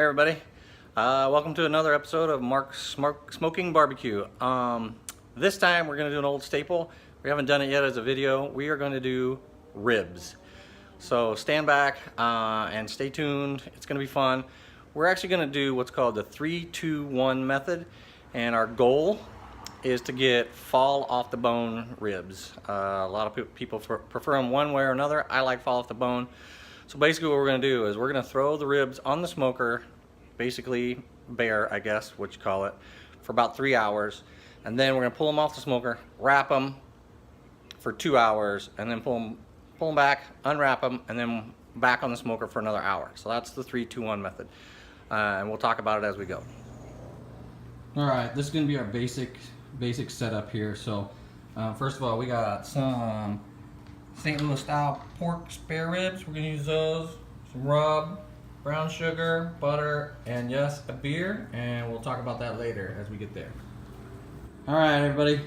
everybody. Welcome to another episode of Mark's Smoking Barbecue. This time we're going to do an old staple. We haven't done it yet as a video. We are going to do ribs. So stand back and stay tuned. It's going to be fun. We're actually going to do what's called the 3-2-1 method, and our goal is to get fall off the bone ribs. A lot of people prefer them one way or another. I like fall off the bone. So basically what we're going to do is we're going to throw the ribs on the smoker, basically bare, I guess, what you call it, for about 3 hours. And then we're going to pull them off the smoker, wrap them for 2 hours, and then pull them back, unwrap them, and then back on the smoker for another hour. So that's the 3-2-1 method. And we'll talk about it as we go. All right, this is going to be our basic setup here. So first of all, we got some St. Louis style pork spare ribs. We're gonna use those, some rub, brown sugar, butter, and yes, a beer, and we'll talk about that later as we get there. All right, everybody,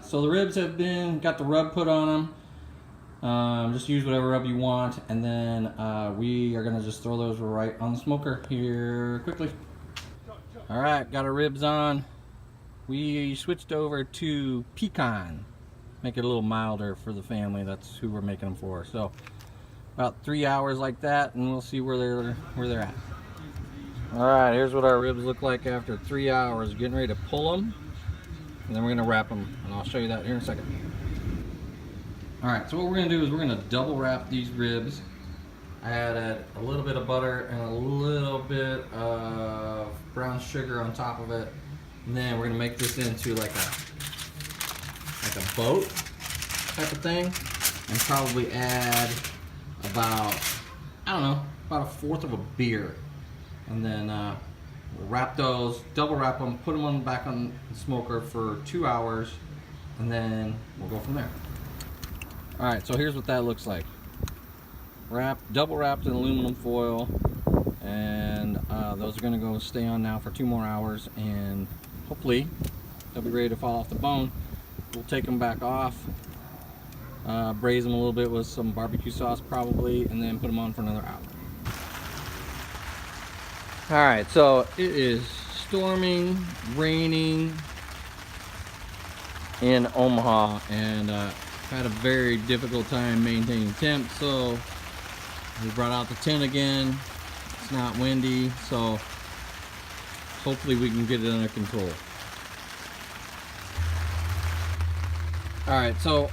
so the ribs have got the rub put on them. Just use whatever rub you want, and then we are gonna just throw those right on the smoker here quickly. All right, got our ribs on. We switched over to pecan. Make it a little milder for the family. That's who we're making them for. So about 3 hours like that, and we'll see where they're at. All right, here's what our ribs look like after 3 hours. Getting ready to pull them, and then we're gonna wrap them, and I'll show you that here in a second. All right, so what we're gonna do is we're gonna double wrap these ribs. I added a little bit of butter and a little bit of brown sugar on top of it, and then we're gonna make this into like a boat type of thing, and probably add about, I don't know, about 1/4 of a beer, and then we'll wrap those, double wrap them, put them back on the smoker for 2 hours, and then we'll go from there. All right, so here's what that looks like. Double wrapped in aluminum foil, and those are going to go stay on now for 2 more hours, and hopefully they'll be ready to fall off the bone. We'll take them back off, braise them a little bit with some barbecue sauce probably, and then put them on for another hour. All right, so it is storming, raining in Omaha, and had a very difficult time maintaining temp, so we brought out the tent again. It's not windy, so hopefully we can get it under control. All right, so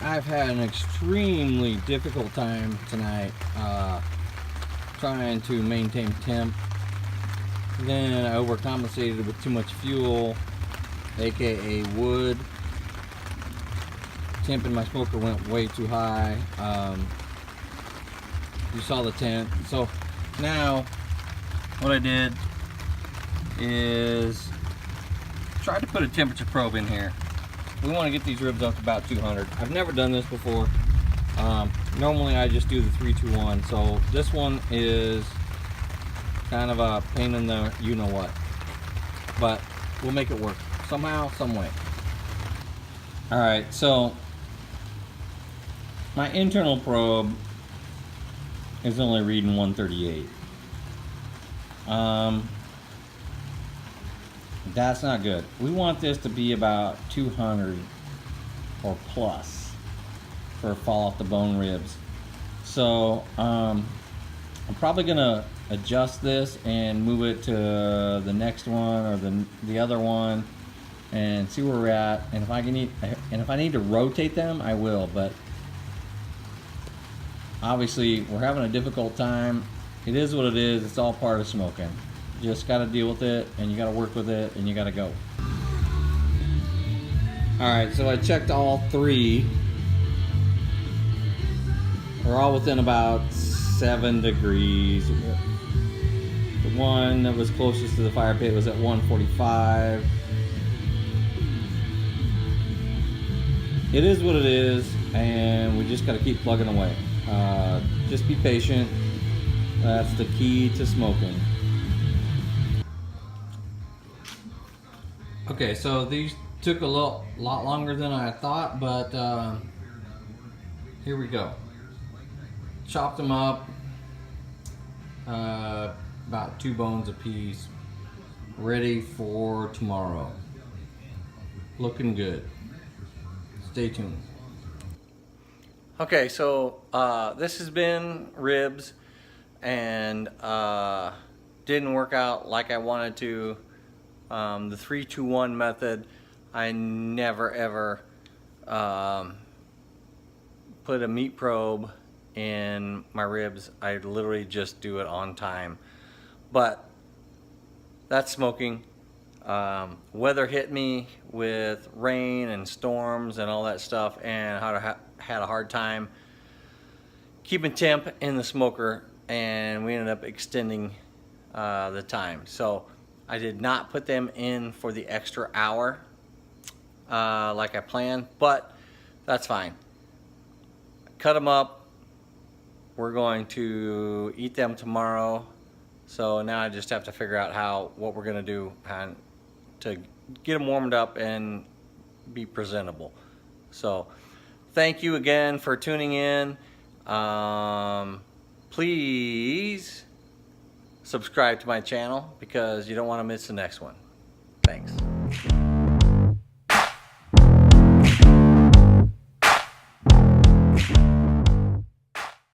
I've had an extremely difficult time tonight trying to maintain temp. Then I overcompensated with too much fuel, aka wood. Temp in my smoker went way too high. You saw the tent. So now what I did is try to put a temperature probe in here. We want to get these ribs up to about 200. I've never done this before. Normally I just do the 3-2-1. So this one is kind of a pain in the you-know-what. But we'll make it work somehow, some way. All right, so my internal probe is only reading 138. That's not good. We want this to be about 200 or plus for fall off the bone ribs. So I'm probably gonna adjust this and move it to the next one or the other one and see where we're at. And if I need to rotate them, I will. But obviously we're having a difficult time. It is what it is. It's all part of smoking. You just got to deal with it, and you got to work with it, and you got to go. All right, so I checked all 3. We're all within about 7 degrees. The one that was closest to the fire pit was at 145. It is what it is, and we just got to keep plugging away. Just be patient. That's the key to smoking. Okay, so these took a lot longer than I thought, but here we go. Chopped them up, about 2 bones apiece, ready for tomorrow. Looking good. Stay tuned. Okay, so this has been ribs, and didn't work out like I wanted to. The 3-2-1 method, I never ever put a meat probe in my ribs. I literally just do it on time. But that's smoking. Weather hit me with rain and storms and all that stuff, and had a hard time keeping temp in the smoker, and we ended up extending the time. So I did not put them in for the extra hour like I planned, but that's fine. Cut them up. We're going to eat them tomorrow. So now I just have to figure out what we're gonna do to get them warmed up and be presentable. So thank you again for tuning in. Please subscribe to my channel because you don't want to miss the next one. Thanks.